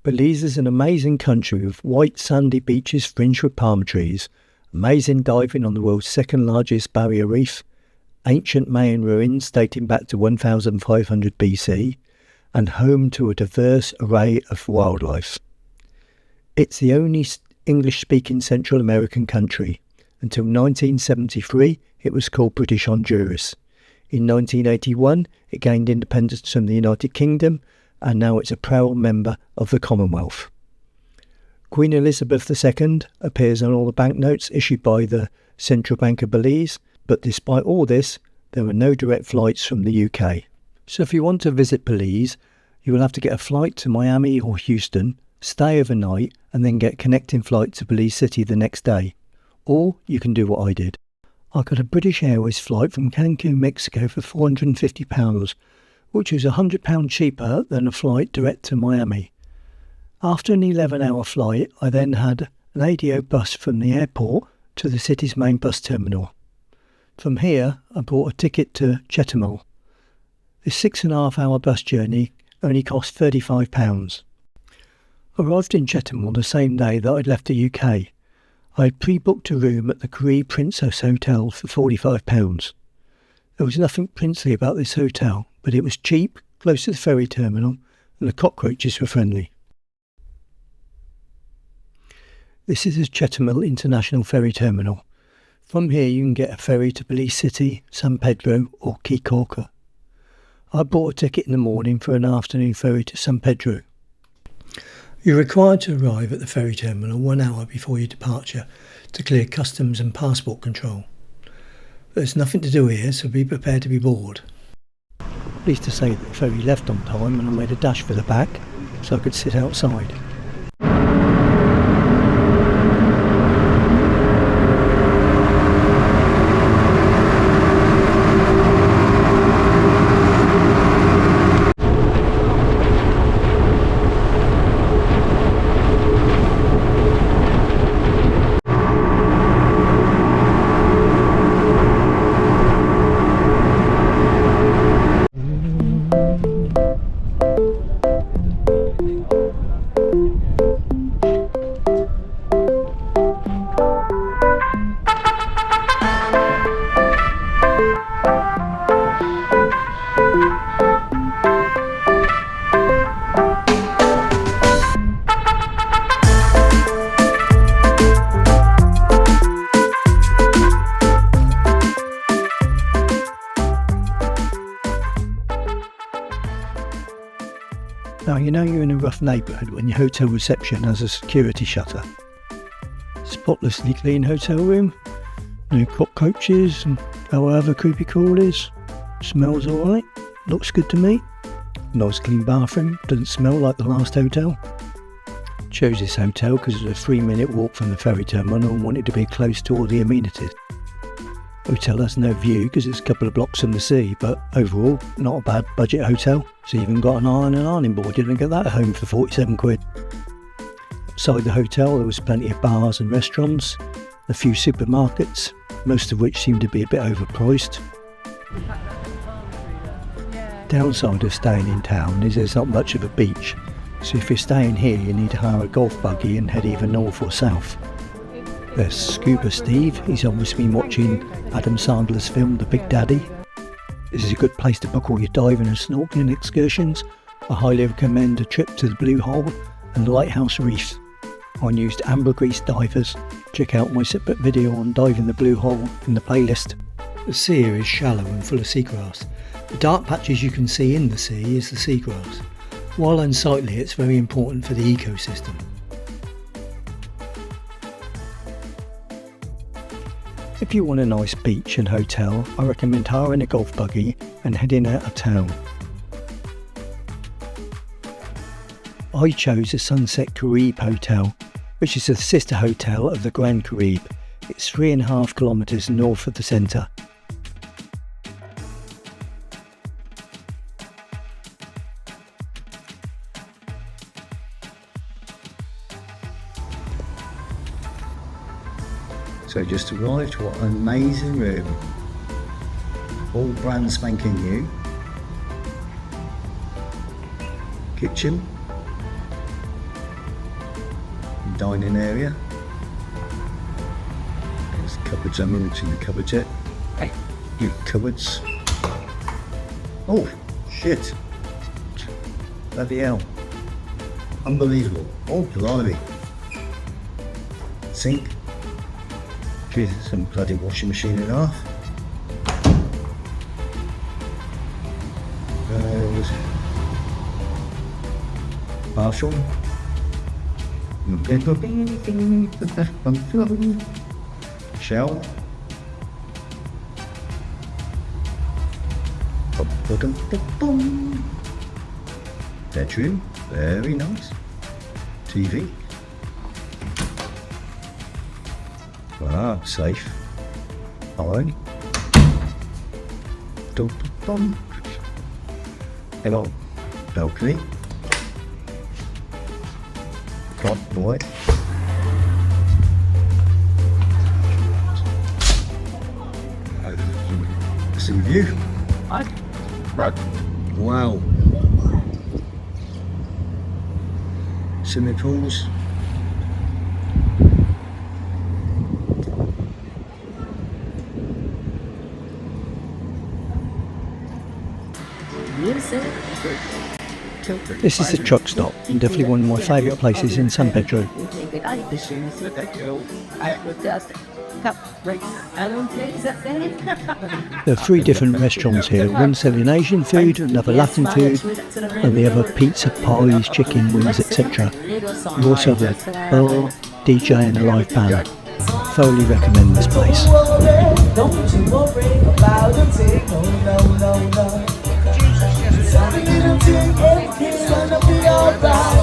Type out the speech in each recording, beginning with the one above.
Belize is an amazing country with white sandy beaches fringed with palm trees, amazing diving on the world's second largest barrier reef, ancient Mayan ruins dating back to 1500 BC, and home to a diverse array of wildlife. It's the only English-speaking Central American country. Until 1973, it was called British Honduras. In 1981, it gained independence from the United Kingdom, and now it's a proud member of the Commonwealth. Queen Elizabeth II appears on all the banknotes issued by the Central Bank of Belize, but despite all this, there are no direct flights from the UK. So if you want to visit Belize, you will have to get a flight to Miami or Houston, stay overnight, and then get a connecting flight to Belize City the next day. Or you can do what I did. I got a British Airways flight from Cancun, Mexico for £450, which was £100 cheaper than a flight direct to Miami. After an 11-hour flight, I then had an ADO bus from the airport to the city's main bus terminal. From here, I bought a ticket to Chetumal. This 6.5-hour bus journey only cost £35. I arrived in Chetumal the same day that I'd left the UK. I had pre-booked a room at the Caribe Princess Hotel for £45. There was nothing princely about this hotel, but it was cheap, close to the ferry terminal, and the cockroaches were friendly. This is the Chetumal International Ferry Terminal. From here you can get a ferry to Belize City, San Pedro or Caye Caulker. I bought a ticket in the morning for an afternoon ferry to San Pedro. You're required to arrive at the ferry terminal 1 hour before your departure to clear customs and passport control. There's nothing to do here, so be prepared to be bored. Pleased to say that the ferry left on time and I made a dash for the back so I could sit outside. Now you know you're in a rough neighbourhood when your hotel reception has a security shutter. Spotlessly clean hotel room, no cockroaches and however creepy crawl is. Smells alright, looks good to me. Nice clean bathroom, doesn't smell like the last hotel. Chose this hotel because it's a 3-minute walk from the ferry terminal and wanted to be close to all the amenities. Hotel has no view because it's a couple of blocks from the sea, but overall not a bad budget hotel. It's even got an iron and ironing board. You don't get that at home for 47 quid. Outside the hotel there was plenty of bars and restaurants, a few supermarkets, most of which seemed to be a bit overpriced. Downside of staying in town is there's not much of a beach, so if you're staying here you need to hire a golf buggy and head either north or south. There's Scuba Steve, he's obviously been watching Adam Sandler's film The Big Daddy. This is a good place to book all your diving and snorkeling excursions. I highly recommend a trip to the Blue Hole and Lighthouse Reef. I used Ambergris divers. Check out my separate video on diving the Blue Hole in the playlist. The sea is shallow and full of seagrass. The dark patches you can see in the sea is the seagrass. While unsightly, it's very important for the ecosystem. If you want a nice beach and hotel, I recommend hiring a golf buggy and heading out of town. I chose the Sunset Caribe Hotel, which is a sister hotel of the Grand Caribe. It's 3.5 kilometres north of the centre. So just arrived, what an amazing room. All brand spanking new. Kitchen. dining area. There's cupboards. I'm moving to the cupboards yet. New cupboards. Oh, shit. Bloody hell. Unbelievable. Oh, blimey. Sink. Jesus, some bloody washing machine and a half. Bathroom. Shower. Bedroom, very nice. TV. Voilà, safe. Iron. Hello, balcony. Front boy. See view. Right. Wow. Swimming pools. This is the truck stop, and definitely one of my favourite places in San Pedro. There are 3 different restaurants here, one selling Asian food, another Latin food, and the other pizza, pies, chicken wings, etc. You also have a bar, DJ and a live band. Thoroughly recommend this place. Don't you worry about a thing, no. Everything's gonna be alright.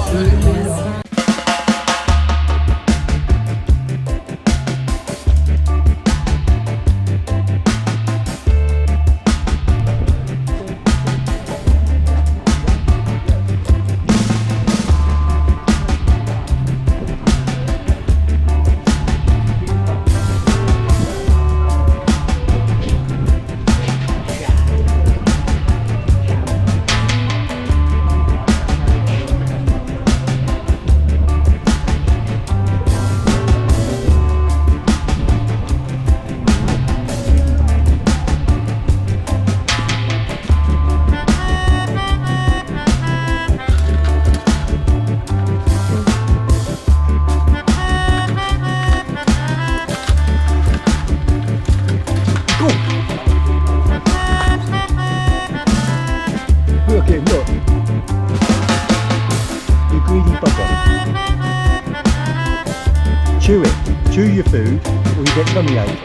Chew it. Chew your food or you get tummy ache.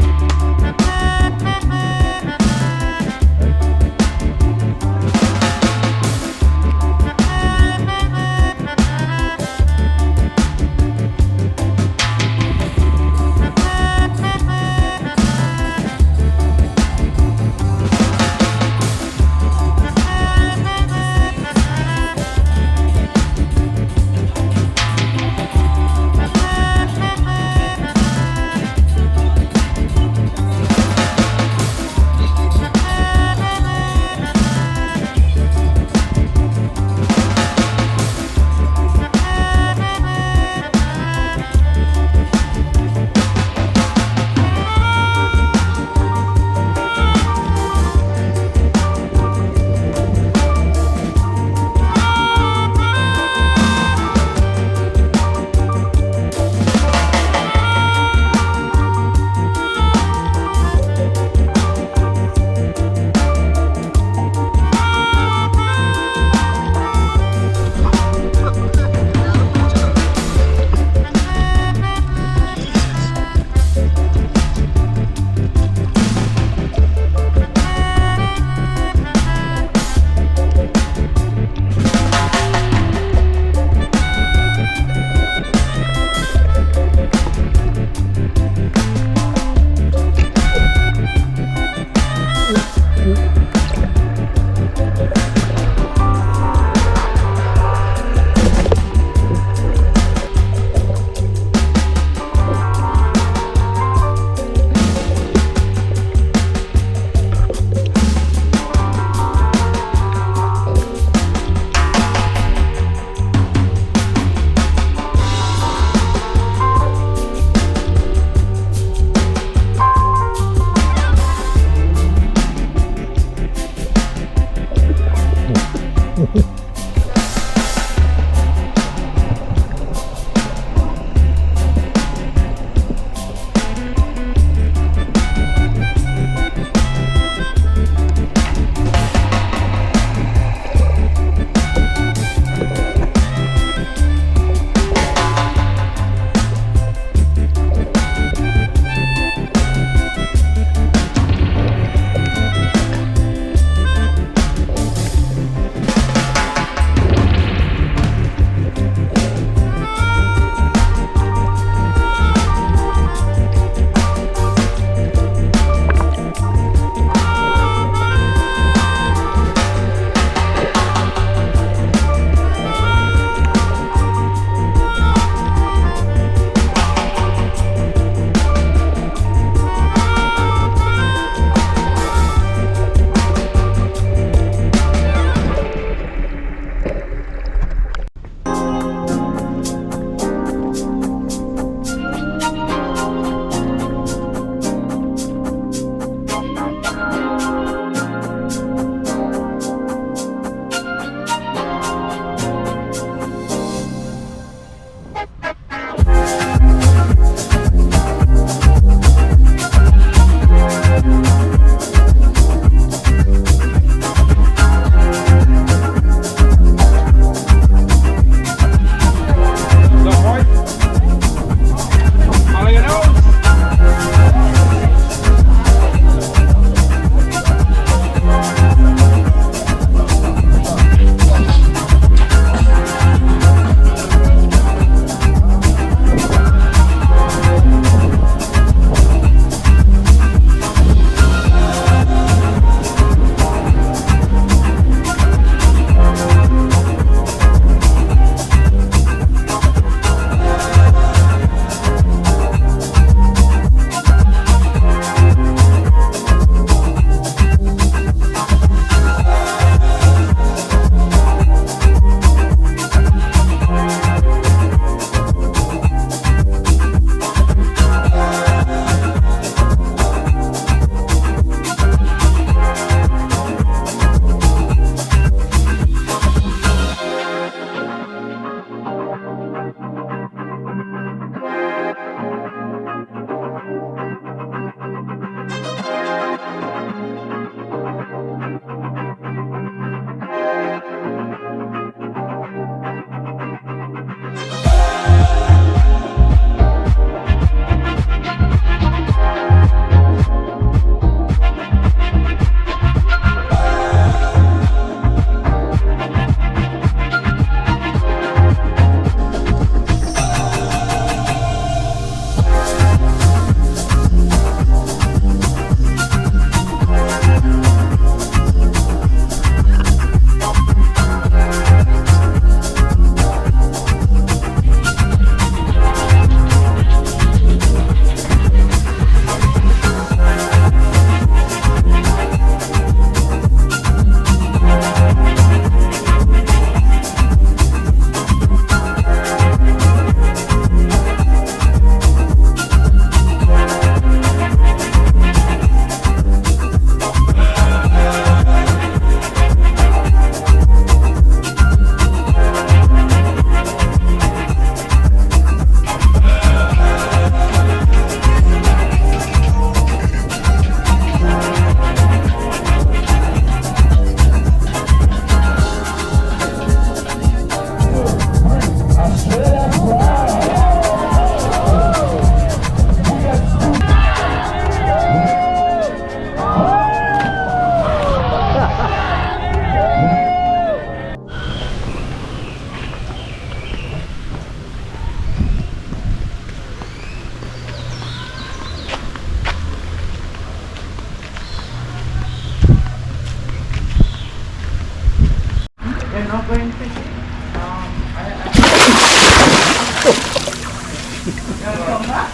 Come back?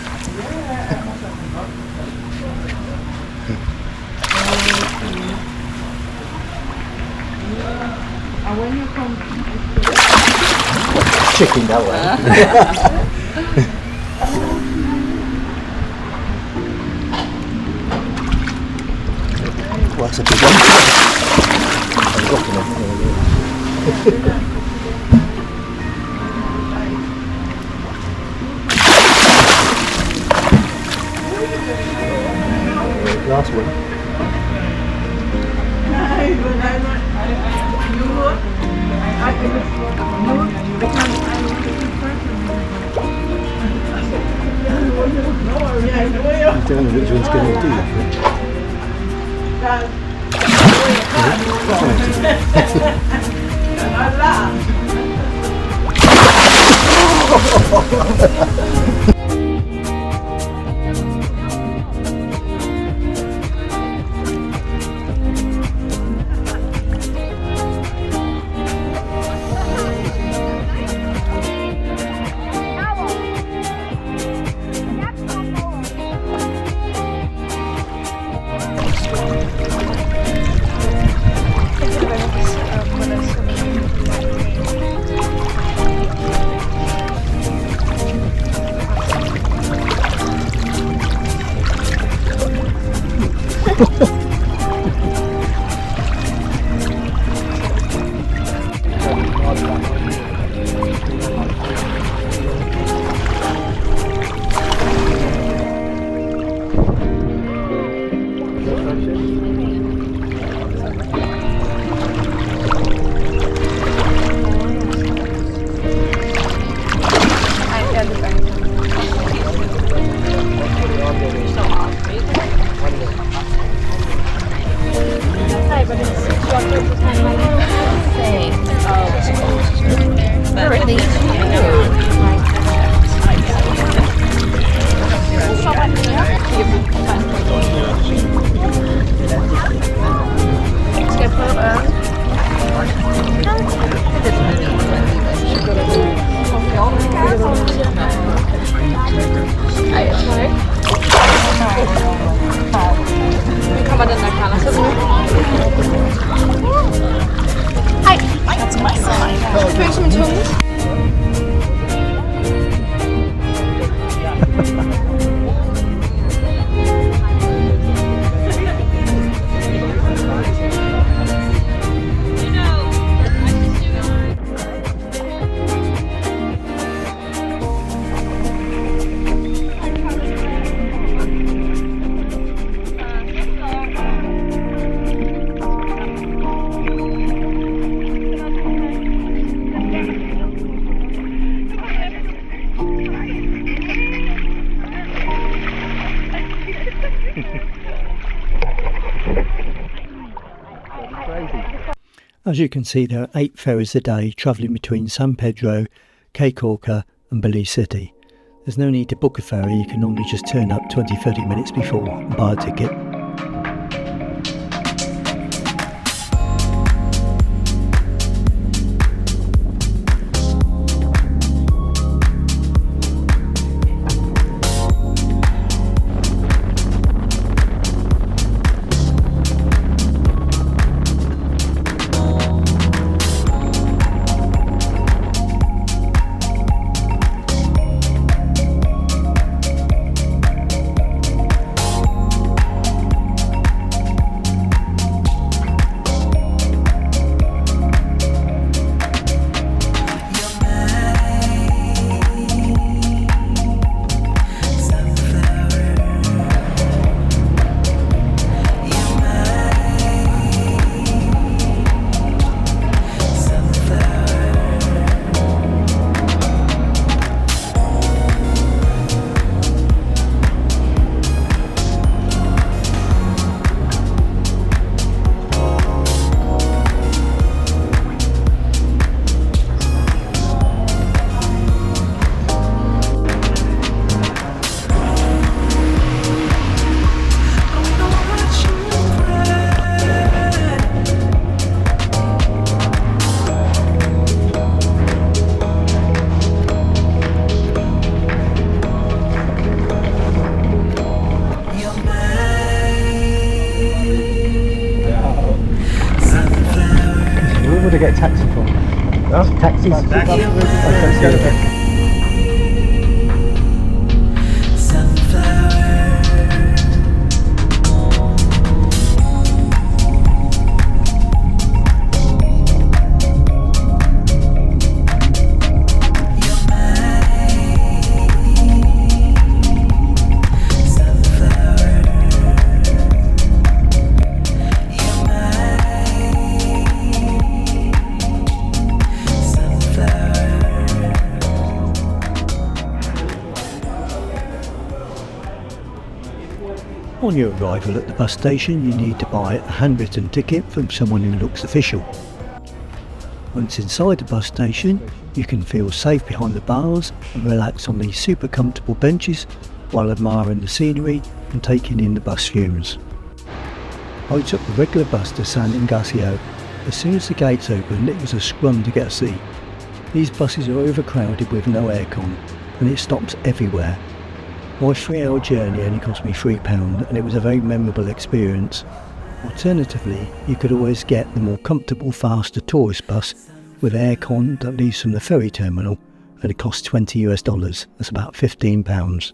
And when you come, Chicken that way. Well, that's a big one. I'm dropping it. Last one. I don't know which one's going to do that. As you can see, there are 8 ferries a day travelling between San Pedro, Caye Caulker and Belize City. There's no need to book a ferry, you can normally just turn up 20-30 minutes before and buy a ticket. On your arrival at the bus station, you need to buy a handwritten ticket from someone who looks official. Once inside the bus station, you can feel safe behind the bars and relax on these super comfortable benches while admiring the scenery and taking in the bus views. I took the regular bus to San Ignacio. As soon as the gates opened, it was a scrum to get a seat. These buses are overcrowded with no aircon, and it stops everywhere. My 3-hour journey only cost me £3 and it was a very memorable experience. Alternatively, you could always get the more comfortable, faster tourist bus with aircon that leaves from the ferry terminal, and it costs $20. That's about £15.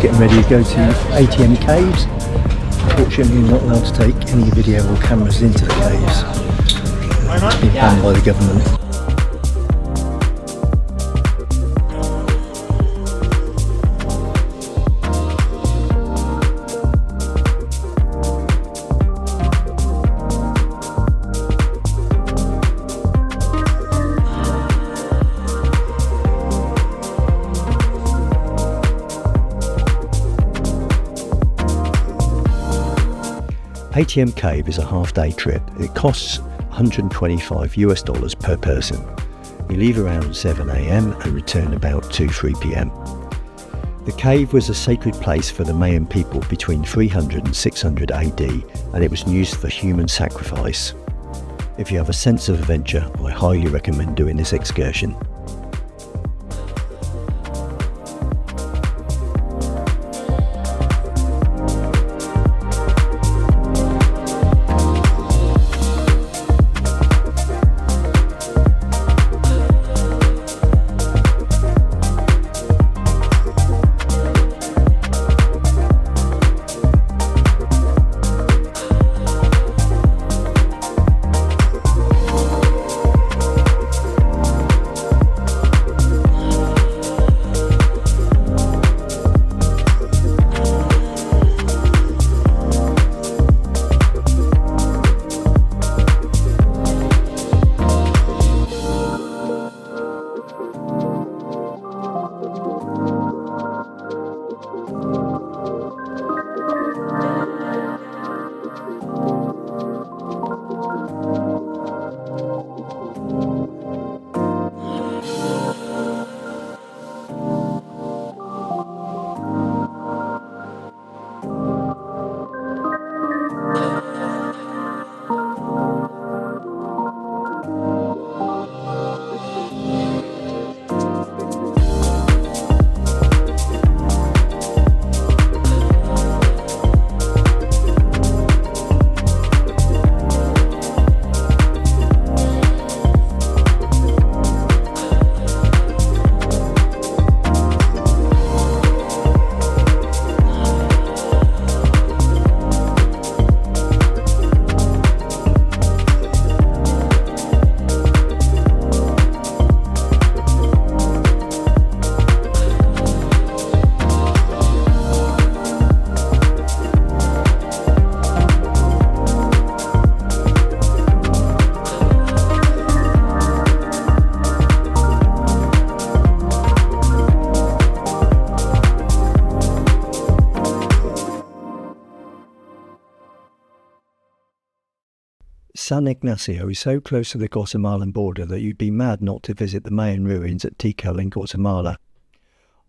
Getting ready to go to ATM caves. Fortunately, you're not allowed to take any video or cameras into the caves. It's been banned by the government. ATM Cave is a half-day trip. It costs $125 US per person. You leave around 7 AM and return about 2-3 PM. The cave was a sacred place for the Mayan people between 300 and 600 AD, and it was used for human sacrifice. If you have a sense of adventure, I highly recommend doing this excursion. San Ignacio is so close to the Guatemalan border that you'd be mad not to visit the Mayan ruins at Tikal in Guatemala.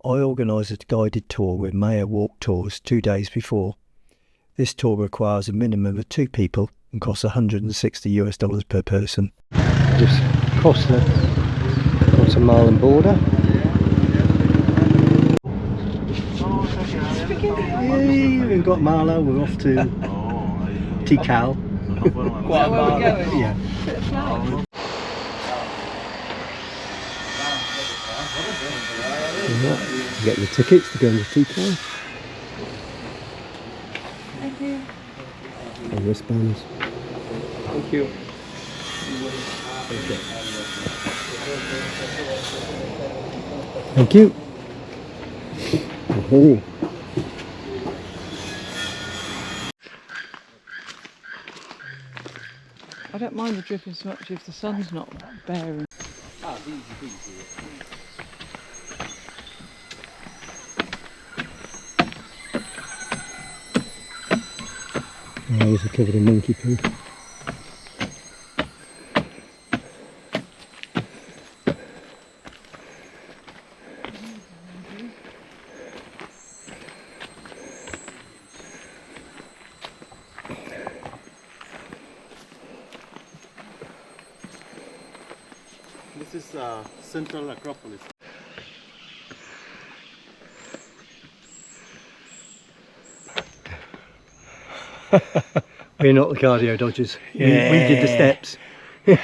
I organised a guided tour with Maya Walk Tours 2 days before. This tour requires a minimum of 2 people and costs $160 US per person. Just cross the Guatemalan border. Yay, we've got Mala, we're off to Tikal. Guatemala. Yeah. Get the tickets to go into Tikal. Thank you. And wristbands. Thank you. Thank you. Oh. I don't mind the dripping so much if the sun's not bearing. Oh, these are covered in monkey poo. This is Central Acropolis. We're not the cardio dodgers. Yeah. We did the steps. This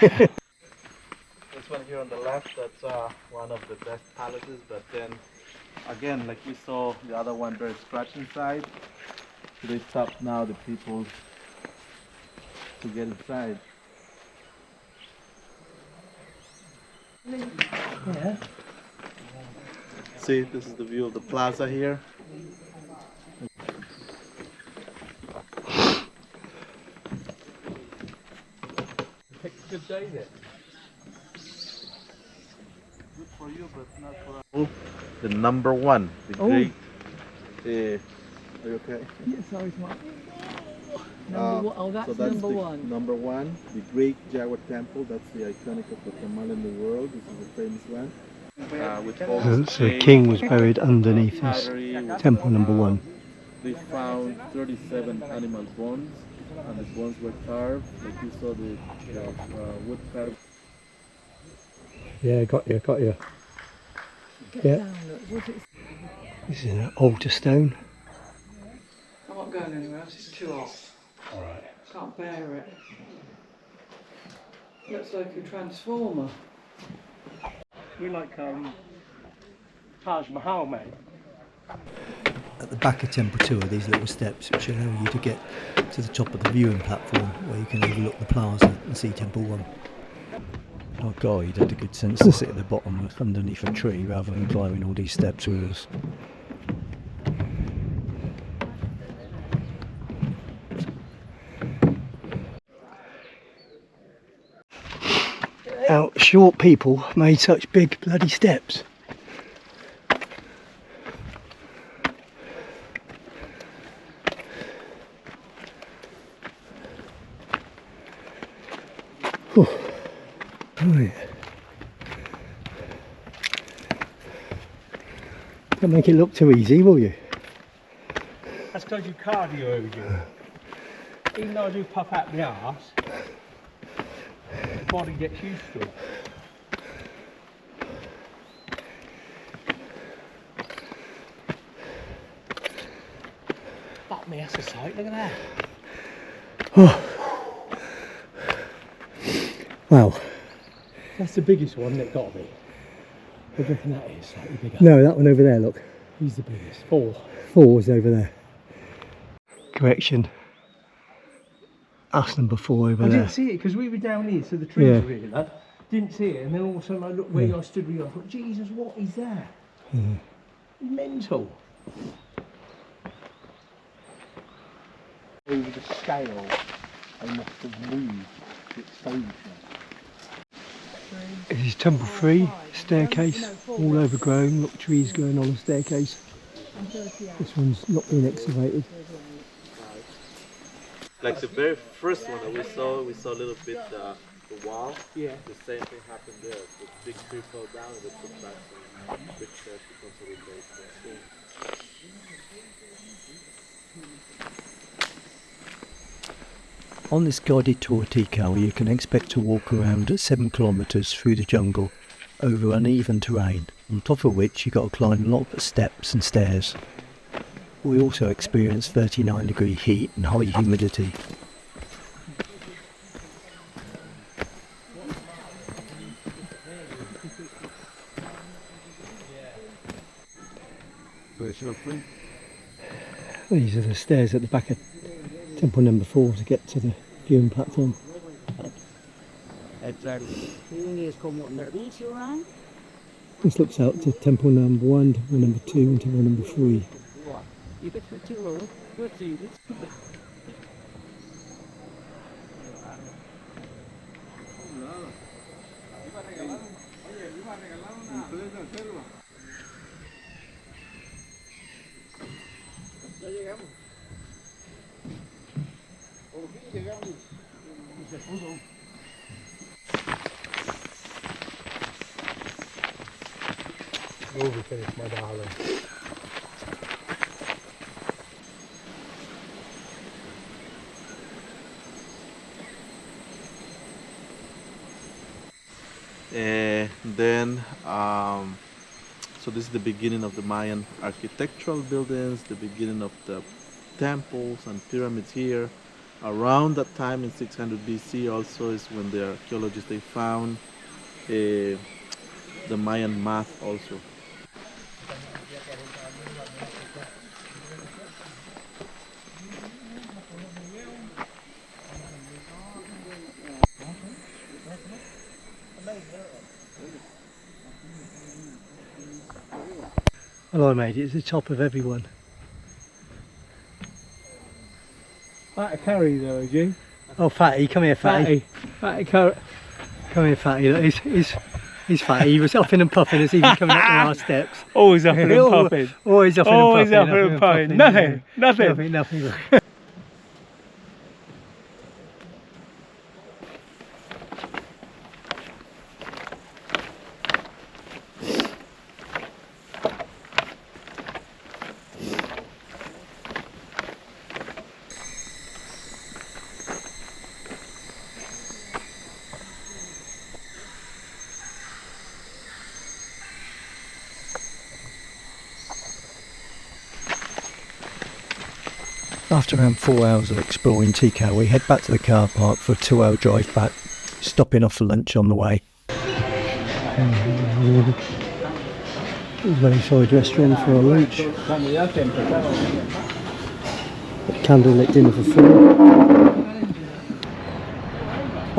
one here on the left, that's one of the best palaces, but then again, like we saw the other one, very scratched inside. So they stopped now the people to get inside. Yeah. See, this is the view of the plaza here. Picked a good day there. Good for you, but not for us. The number one, the great. Are you okay? Yeah, sorry, Mark. That's so that's number the one. number one, the Great Jawa Temple. That's the iconic of Guatemala in the world. This is a famous one. With all the So the king was buried underneath this pottery, with, temple number one. They found 37 animal bones, and the bones were carved, like you saw the wood carved. Yeah, got you. Get Yeah. down, look. What's it? This is an altar stone. I'm not going anywhere else, it's too hot. Alright. Can't bear it. Looks like a transformer. We like Taj Mahal, mate. At the back of Temple 2 are these little steps which allow you to get to the top of the viewing platform where you can overlook the plaza and see Temple 1. Our guide had a good sense to sit at the bottom underneath a tree rather than climbing all these steps with us. How short people made such big bloody steps. Right. Don't make it look too easy, will you? That's because you cardio over you. Even though I do puff out the arse, the body gets used to it. Fuck me, that's a sight, look at that. Wow. That's the biggest one that got me. I reckon that is slightly bigger. No, that one over there, look. He's the biggest. 4. 4 is over there. Correction. That's number 4 over I there. didn't see it because we were down here, so the trees Yeah. were here. Like, didn't see it, and then all of a sudden I looked where I stood with you. I thought, Jesus, what is that? Mental. Over the scale, they must have moved the exposure. This is Temple 3, staircase, all overgrown, look, trees going on the staircase. This one's not been excavated. Like the very first one that we saw a little bit the wall. Yeah. The same thing happened there. The big tree fell down and they put back some big chairs to consolidate the school. On this guided tour of Tikal, you can expect to walk around at 7 kilometres through the jungle over uneven terrain, on top of which you got to climb a lot of steps and stairs. We also experience 39-degree heat and high humidity. These are the stairs at the back of temple number 4 to get to the viewing platform. This looks out to temple number 1, temple number 2 and temple number 3. Over finished, my darling. Then, so this is the beginning of the Mayan architectural buildings, the beginning of the temples and pyramids here. Around that time in 600 BC also is when the archaeologists they found the Mayan math also. Well, I made it to the top of everyone. That a carry though, Aji. Oh, Fatty, come here, Fatty. Fatty carry. Come here, Fatty. Look, he's Fatty. He was huffing and puffing as he was coming up the last steps. Always up and puffing. Always huffing and puffing. Always up and puffing. Nothing. Nothing. After around 4 hours of exploring Tikal, we head back to the car park for a 2-hour drive back, stopping off for lunch on the way. Wayside restaurant for our lunch. Candlelit dinner for 4.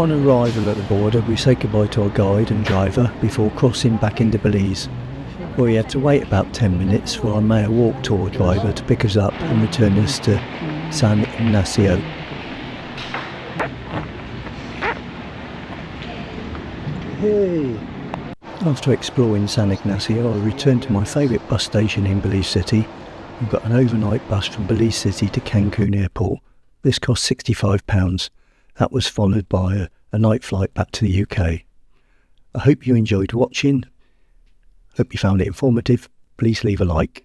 On arrival at the border, we say goodbye to our guide and driver before crossing back into Belize, where we had to wait about 10 minutes for our Mayan walk tour driver to pick us up and return us to San Ignacio. Hey! After exploring San Ignacio, I returned to my favourite bus station in Belize City and got an overnight bus from Belize City to Cancun airport. This cost £65. That was followed by a night flight back to the UK. I hope you enjoyed watching. Hope you found it informative. Please leave a like.